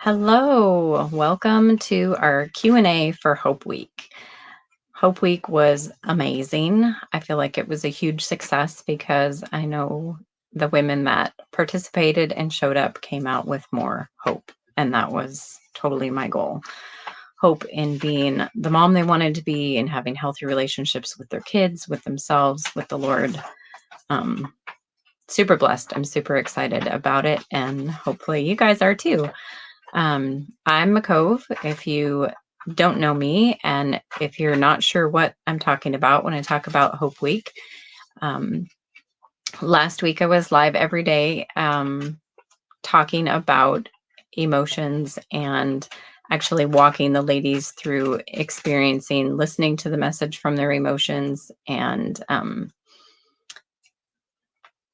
Hello, welcome to our Q&A for Hope Week. Hope Week was amazing. I feel like it was a huge success because I know the women that participated and showed up came out with more hope, and that was totally my goal. Hope in being the mom they wanted to be and having healthy relationships with their kids, with themselves, with the Lord. Super blessed. I'm super excited about it, and hopefully you guys are too. I'm McCove. If you don't know me, and if you're not sure what I'm talking about when I talk about Hope Week, last week I was live every day talking about emotions and actually walking the ladies through experiencing, listening to the message from their emotions, and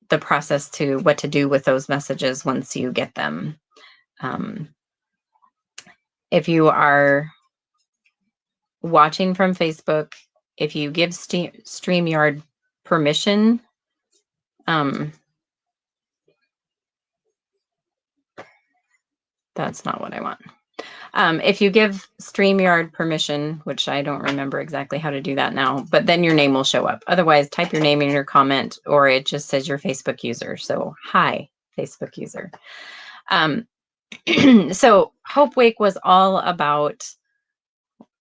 the process to what to do with those messages once you get them. If you are watching from Facebook, if you give StreamYard permission, that's not what I want. If you give StreamYard permission, which I don't remember exactly how to do that now, but then your name will show up. Otherwise, type your name in your comment, or it just says your Facebook user. So, hi, Facebook user. So Hope Week was all about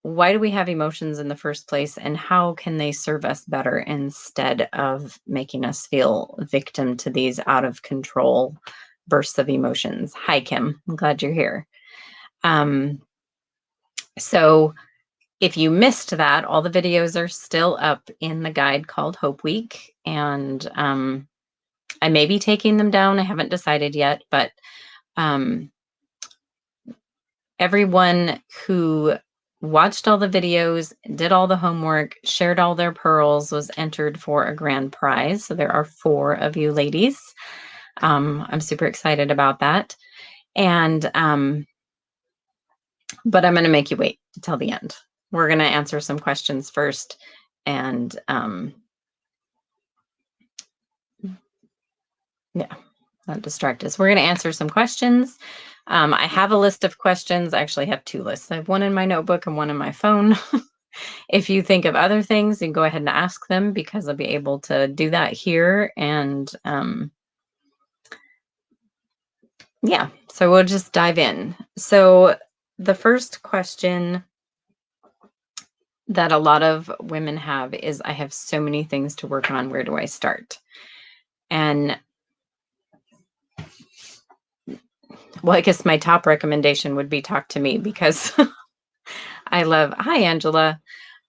why do we have emotions in the first place, and how can they serve us better instead of making us feel victim to these out of control bursts of emotions. Hi, Kim. I'm glad you're here. So if you missed that, all the videos are still up in the guide called Hope Week, and I may be taking them down. I haven't decided yet, but everyone who watched all the videos, did all the homework, shared all their pearls, was entered for a grand prize. So there are 4 of you ladies. I'm super excited about that. And, but I'm going to make you wait until the end. We're going to answer some questions first, and, yeah, not distract us. We're going to answer some questions. I have a list of questions. I actually have 2 lists. I have one in my notebook and one in my phone. If you think of other things, you can go ahead and ask them, because I'll be able to do that here. And yeah, so we'll just dive in. So the first question that a lot of women have is, I have so many things to work on. Where do I start? And well, I guess my top recommendation would be talk to me, because I love, hi, Angela.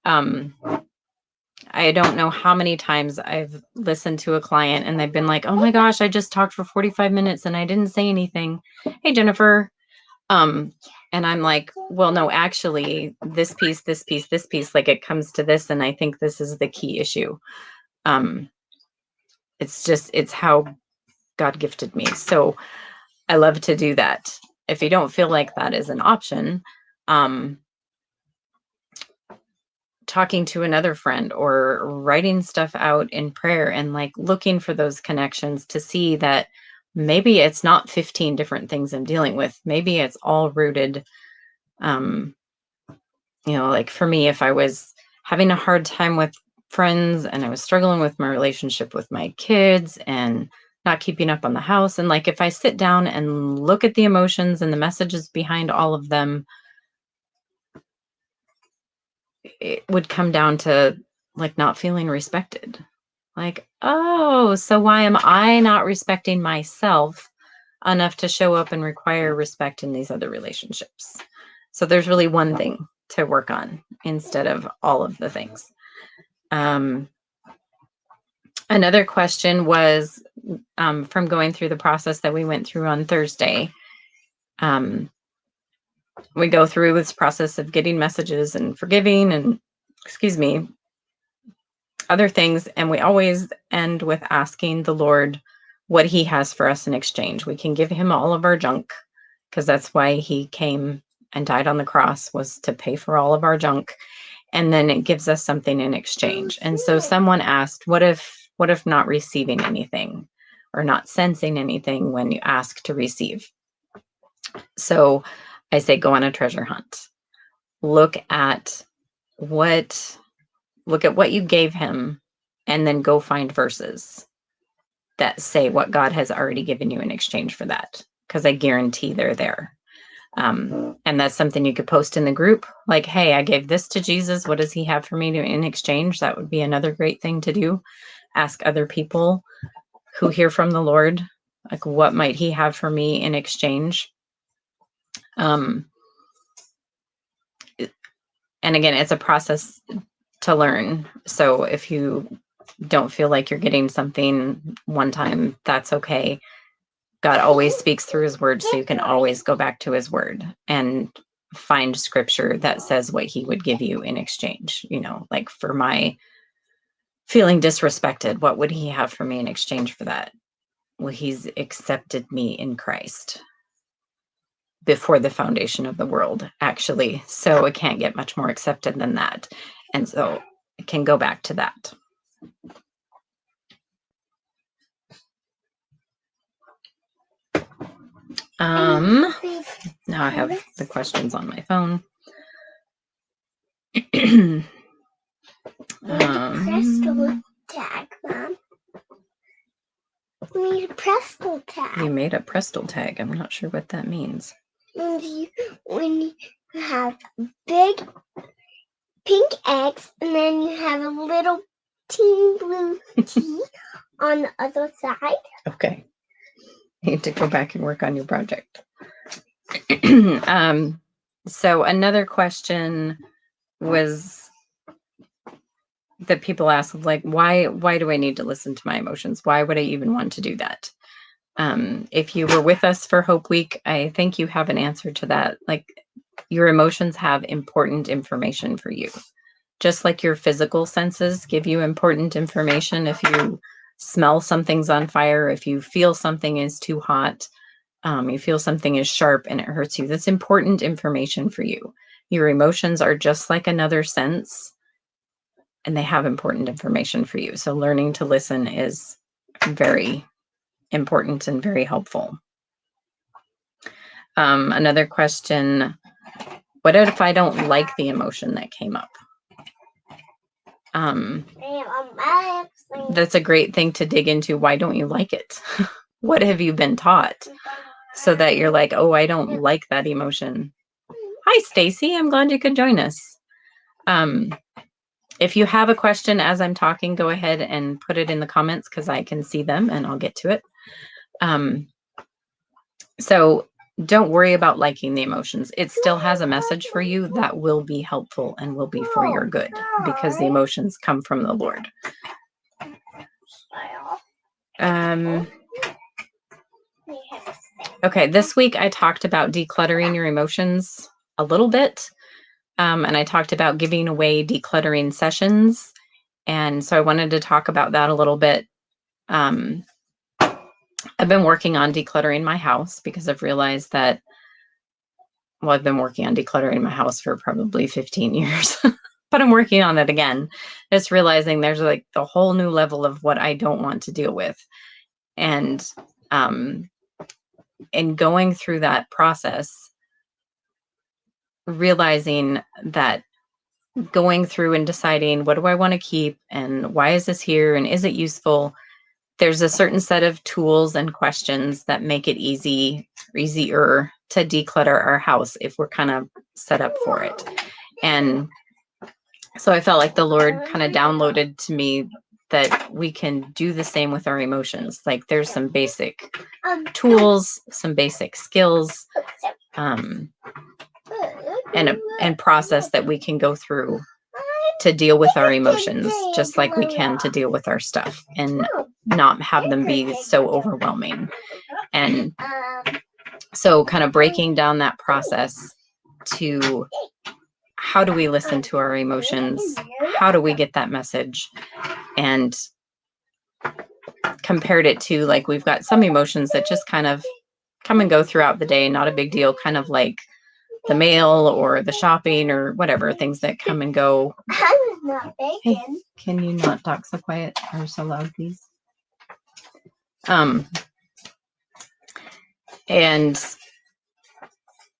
I don't know how many times I've listened to a client and they've been like, oh my gosh, I just talked for 45 minutes and I didn't say anything. Hey, Jennifer. And I'm like, well, no, actually this piece, like it comes to this. And I think this is the key issue. It's how God gifted me. So I love to do that. If you don't feel like that is an option, talking to another friend or writing stuff out in prayer, and like looking for those connections to see that maybe it's not 15 different things I'm dealing with. Maybe it's all rooted, like for me, if I was having a hard time with friends and I was struggling with my relationship with my kids and not keeping up on the house, and like if I sit down and look at the emotions and the messages behind all of them, it would come down to like not feeling respected. Like, oh, so why am I not respecting myself enough to show up and require respect in these other relationships? So there's really one thing to work on instead of all of the things. Another question was from going through the process that we went through on Thursday. We go through this process of getting messages and forgiving and, other things. And we always end with asking the Lord what he has for us in exchange. We can give him all of our junk, because that's why he came and died on the cross, was to pay for all of our junk. And then it gives us something in exchange. And so someone asked, what if not receiving anything or not sensing anything when you ask to receive? So I say go on a treasure hunt. Look at what you gave him, and then go find verses that say what God has already given you in exchange for that, because I guarantee they're there. And that's something you could post in the group, like, hey, I gave this to Jesus. What does he have for me in exchange? That would be another great thing to do. Ask other people who hear from the Lord, like, what might he have for me in exchange? And again, it's a process to learn. So if you don't feel like you're getting something one time, that's okay. God always speaks through his word, so you can always go back to his word and find scripture that says what he would give you in exchange. Like, for my feeling disrespected, what would he have for me in exchange for that? Well, he's accepted me in Christ before the foundation of the world, actually. So it can't get much more accepted than that. And so it can go back to that. Now I have the questions on my phone. Presto tag, Mom. We made a Presto tag. You made a Presto tag. I'm not sure what that means. When you have big pink eggs, and then you have a little teeny blue T on the other side. Okay. You need to go back and work on your project. So another question was that people ask, like, why do I need to listen to my emotions? Why would I even want to do that? If you were with us for Hope Week, I think you have an answer to that. Like, your emotions have important information for you. Just like your physical senses give you important information. If you smell something's on fire, if you feel something is too hot, you feel something is sharp and it hurts you, that's important information for you. Your emotions are just like another sense, and they have important information for you. So learning to listen is very important and very helpful. Another question, what if I don't like the emotion that came up? That's a great thing to dig into. Why don't you like it? What have you been taught so that you're like, oh, I don't like that emotion? Hi, Stacy. I'm glad you could join us. If you have a question as I'm talking, go ahead and put it in the comments, because I can see them and I'll get to it. So don't worry about liking the emotions. It still has a message for you that will be helpful and will be for your good, because the emotions come from the Lord. Okay, this week I talked about decluttering your emotions a little bit. And I talked about giving away decluttering sessions. And so I wanted to talk about that a little bit. I've been working on decluttering my house because I've realized that, well, I've been working on decluttering my house for probably 15 years, but I'm working on it again. Just realizing there's like the whole new level of what I don't want to deal with. And in going through that process, realizing that going through and deciding, what do I want to keep and why is this here and is it useful? There's a certain set of tools and questions that make it easier to declutter our house if we're kind of set up for it. And so I felt like the Lord kind of downloaded to me that we can do the same with our emotions. Like, there's some basic tools, some basic skills, and process that we can go through to deal with our emotions, just like we can to deal with our stuff, and not have them be so overwhelming. And so kind of breaking down that process to, how do we listen to our emotions? How do we get that message? And compared it to, like, we've got some emotions that just kind of come and go throughout the day, not a big deal, kind of like the mail or the shopping or whatever, things that come and go. Hey, can you not talk so quiet or so loud, please? And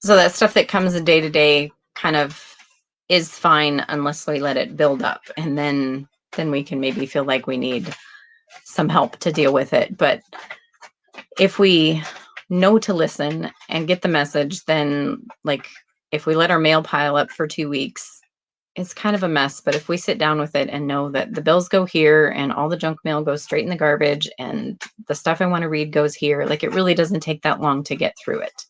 So that stuff that comes day to day kind of is fine unless we let it build up, and then we can maybe feel like we need some help to deal with it. But if we know to listen and get the message, then like if we let our mail pile up for 2 weeks, it's kind of a mess. But if we sit down with it and know that the bills go here and all the junk mail goes straight in the garbage and the stuff I want to read goes here, like it really doesn't take that long to get through it.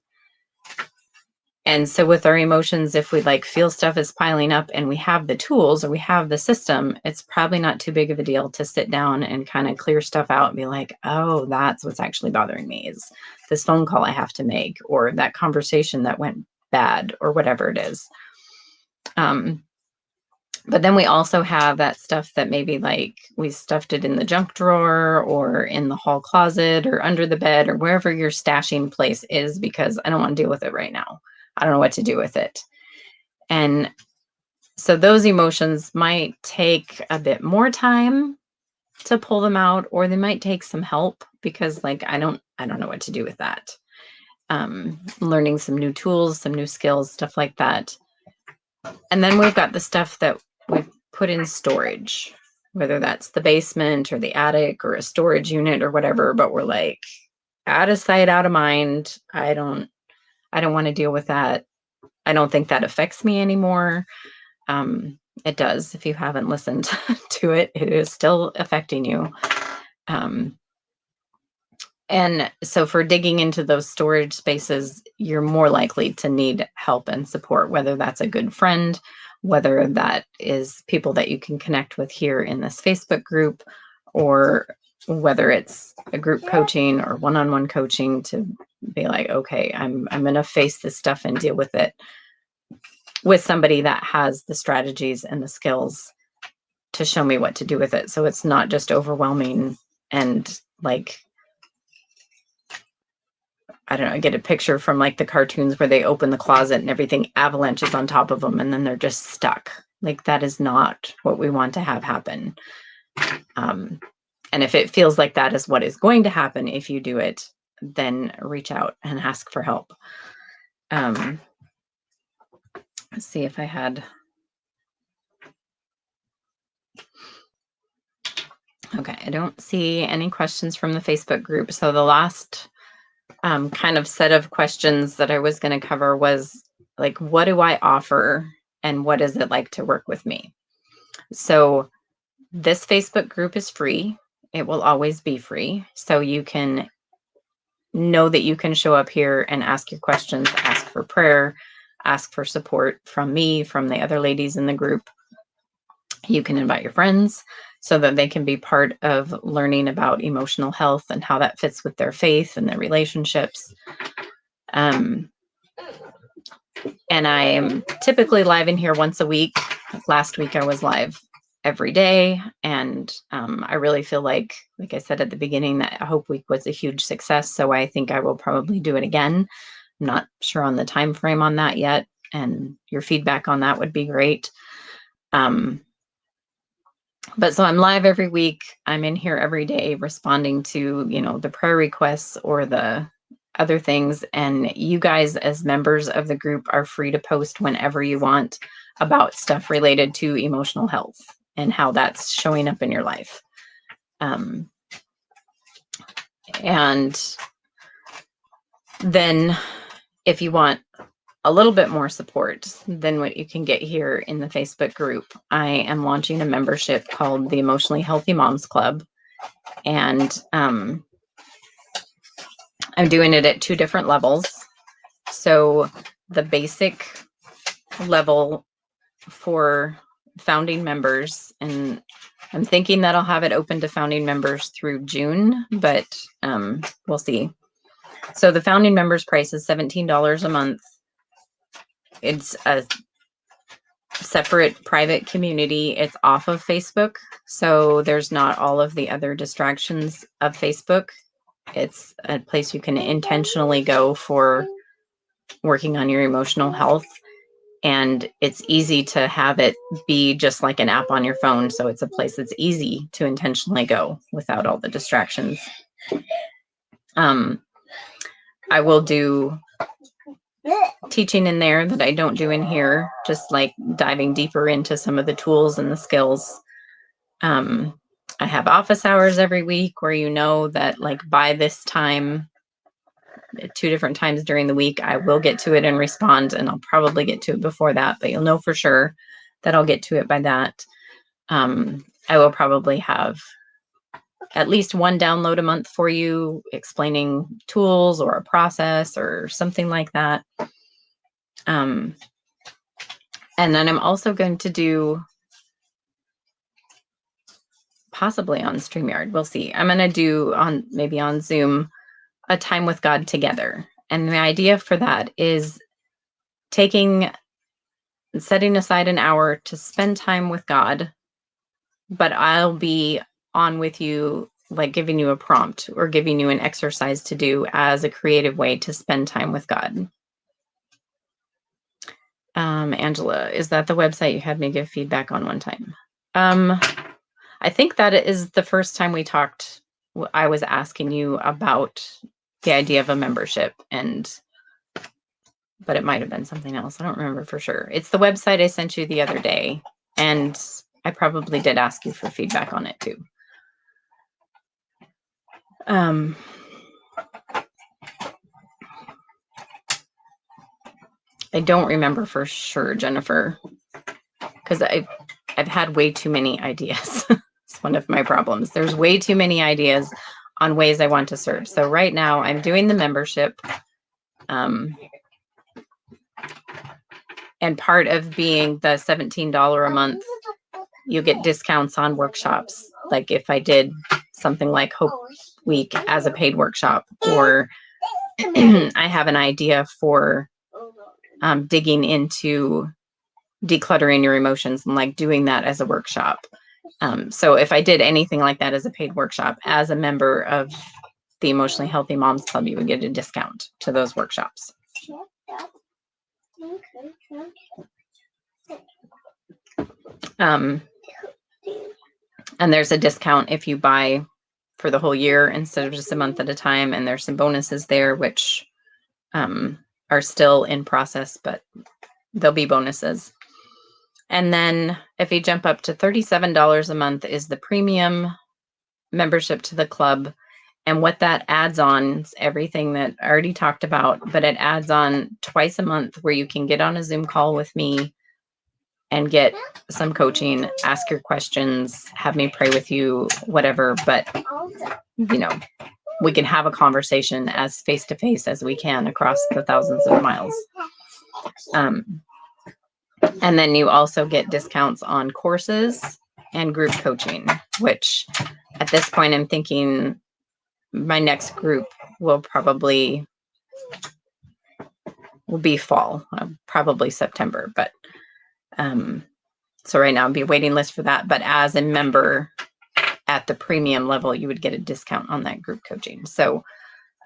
And so with our emotions, if we like feel stuff is piling up and we have the tools or we have the system, it's probably not too big of a deal to sit down and kind of clear stuff out and be like, oh, that's what's actually bothering me, is this phone call I have to make, or that conversation that went bad, or whatever it is. But then we also have that stuff that maybe like we stuffed it in the junk drawer or in the hall closet or under the bed or wherever your stashing place is, because I don't want to deal with it right now. I don't know what to do with it. And so those emotions might take a bit more time to pull them out, or they might take some help because like I don't know what to do with that. Learning some new tools, some new skills, stuff like that. And then we've got the stuff that we put in storage, whether that's the basement or the attic or a storage unit or whatever, but we're like, out of sight, out of mind. I don't want to deal with that. I don't think that affects me anymore. It does. If you haven't listened to it, it is still affecting you. And so for digging into those storage spaces, you're more likely to need help and support, whether that's a good friend, whether that is people that you can connect with here in this Facebook group, or whether it's a group coaching or one-on-one coaching to be like, okay, I'm going to face this stuff and deal with it with somebody that has the strategies and the skills to show me what to do with it. So it's not just overwhelming and like, I don't know, I get a picture from like the cartoons where they open the closet and everything avalanches on top of them and then they're just stuck. Like that is not what we want to have happen. And if it feels like that is what is going to happen if you do it, then reach out and ask for help. Let's see if I had... Okay, I don't see any questions from the Facebook group. So the last kind of set of questions that I was going to cover was like, what do I offer and what is it like to work with me? So this Facebook group is free. It will always be free. So you can know that you can show up here and ask your questions, ask for prayer, ask for support from me, from the other ladies in the group. You can invite your friends so that they can be part of learning about emotional health and how that fits with their faith and their relationships. And I am typically live in here once a week. Last week I was live every day. And I really feel like I said at the beginning, that Hope Week was a huge success. So I think I will probably do it again. I'm not sure on the time frame on that yet. And your feedback on that would be great. But so I'm live every week. I'm in here every day responding to, the prayer requests or the other things. And you guys as members of the group are free to post whenever you want about stuff related to emotional health and how that's showing up in your life. And then if you want a little bit more support than what you can get here in the Facebook group, I am launching a membership called the Emotionally Healthy Moms Club. And I'm doing it at 2 different levels. So the basic level for founding members, and I'm thinking that I'll have it open to founding members through June, but we'll see. So the founding members price is $17 a month. It's a separate private community. It's off of Facebook, so there's not all of the other distractions of Facebook. It's a place you can intentionally go for working on your emotional health. And it's easy to have it be just like an app on your phone. So it's a place that's easy to intentionally go without all the distractions. I will do teaching in there that I don't do in here, just like diving deeper into some of the tools and the skills. I have office hours every week where you know that like by this time, 2 different times during the week, I will get to it and respond, and I'll probably get to it before that, but you'll know for sure that I'll get to it by that. I will probably have at least 1 download a month for you explaining tools or a process or something like that. And then I'm also going to do, possibly on StreamYard, we'll see. I'm going to do maybe on Zoom, a time with God together. And the idea for that is setting aside an hour to spend time with God, but I'll be on with you, like giving you a prompt or giving you an exercise to do as a creative way to spend time with God. Angela, is that the website you had me give feedback on one time? I think that is the first time we talked. I was asking you about the idea of a membership, but it might have been something else. I don't remember for sure. It's the website I sent you the other day, and I probably did ask you for feedback on it too. I don't remember for sure, Jennifer, because I've had way too many ideas. It's one of my problems. There's way too many ideas on ways I want to serve. So right now I'm doing the membership. And part of being the $17 a month, you get discounts on workshops. Like if I did something like Hope Week as a paid workshop, or I have an idea for digging into decluttering your emotions and like doing that as a workshop. So if I did anything like that as a paid workshop, as a member of the Emotionally Healthy Moms Club, you would get a discount to those workshops. And there's a discount if you buy for the whole year instead of just a month at a time. And there's some bonuses there, which are still in process, but there'll be bonuses. And then if you jump up to $37 a month is the premium membership to the club. And what that adds on is everything that I already talked about, but it adds on twice a month where you can get on a Zoom call with me and get some coaching, ask your questions, have me pray with you, whatever. But, you know, we can have a conversation as face-to-face as we can across the thousands of miles. And then you also get discounts on courses and group coaching, which at this point I'm thinking my next group will be fall, probably September. But so right now I'll be waiting list for that. But as a member at the premium level, you would get a discount on that group coaching. So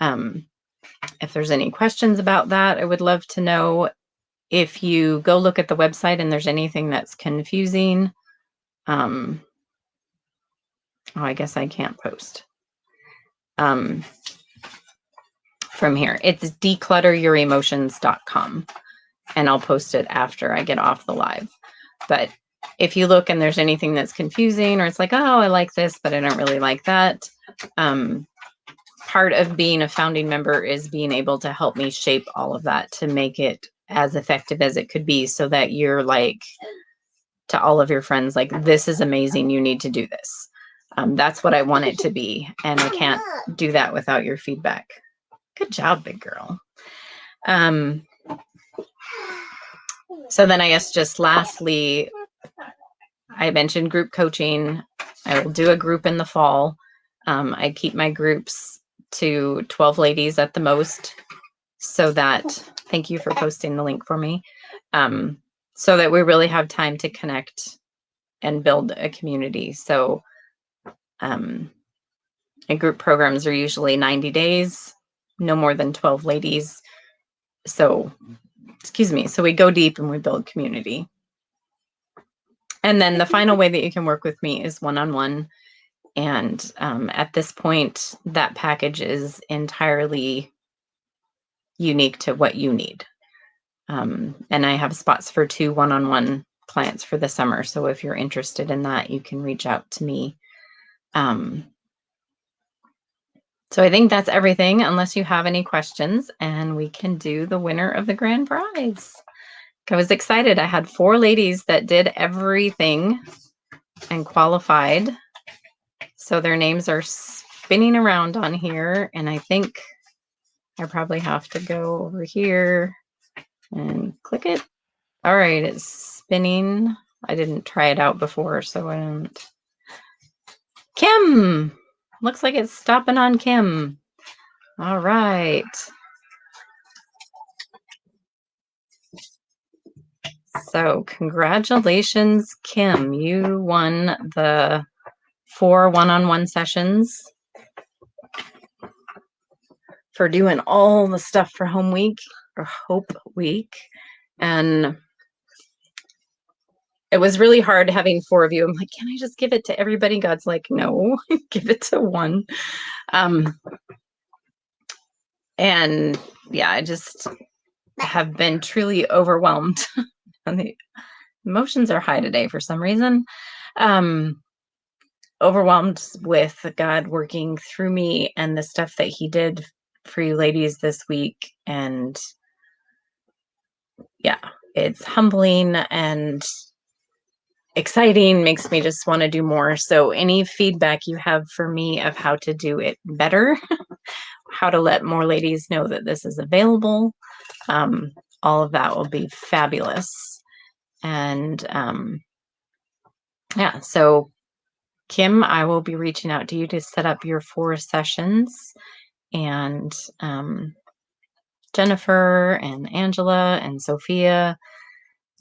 if there's any questions about that, I would love to know. If you go look at the website and there's anything that's confusing, I guess I can't post from here. It's declutteryouremotions.com, and I'll post it after I get off the live. But if you look and there's anything that's confusing, or it's like, oh, I like this, but I don't really like that. Part of being a founding member is being able to help me shape all of that to make it as effective as it could be, so that you're like to all of your friends, like, this is amazing, you need to do this. That's what I want it to be, and I can't do that without your feedback. Good job, big girl. So then I guess just lastly, I mentioned group coaching. I will do a group in the fall. I keep my groups to 12 ladies at the most, so that, thank you for posting the link for me, so that we really have time to connect and build a community. So and group programs are usually 90 days, no more than 12 ladies. So, so we go deep and we build community. And then the final way that you can work with me is one-on-one. And at this point, that package is entirely unique to what you need. And I have spots for 2 one-on-one clients for the summer. So if you're interested in that, you can reach out to me. So I think that's everything, unless you have any questions, and we can do the winner of the grand prize. I was excited. I had 4 ladies that did everything and qualified. So their names are spinning around on here, and I think I probably have to go over here and click it. All right, it's spinning. I didn't try it out before, so I don't. Kim! Looks like it's stopping on Kim. All right. So congratulations, Kim. You won the 4 one-on-one sessions for doing all the stuff for Home Week or Hope Week. And it was really hard having 4 of you. I'm like, can I just give it to everybody? God's like, no, give it to one. And yeah, I just have been truly overwhelmed. And the emotions are high today for some reason. Overwhelmed with God working through me and the stuff that he did for you ladies this week. And yeah, it's humbling and exciting, makes me just want to do more. So any feedback you have for me of how to do it better, how to let more ladies know that this is available, all of that will be fabulous. And yeah, so Kim, I will be reaching out to you to set up your 4 sessions. And Jennifer and Angela and Sophia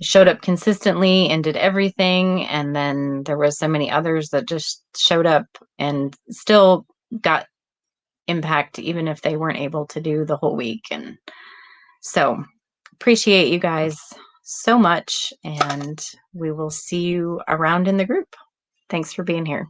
showed up consistently and did everything. And then there was so many others that just showed up and still got impact, even if they weren't able to do the whole week. And so appreciate you guys so much. And we will see you around in the group. Thanks for being here.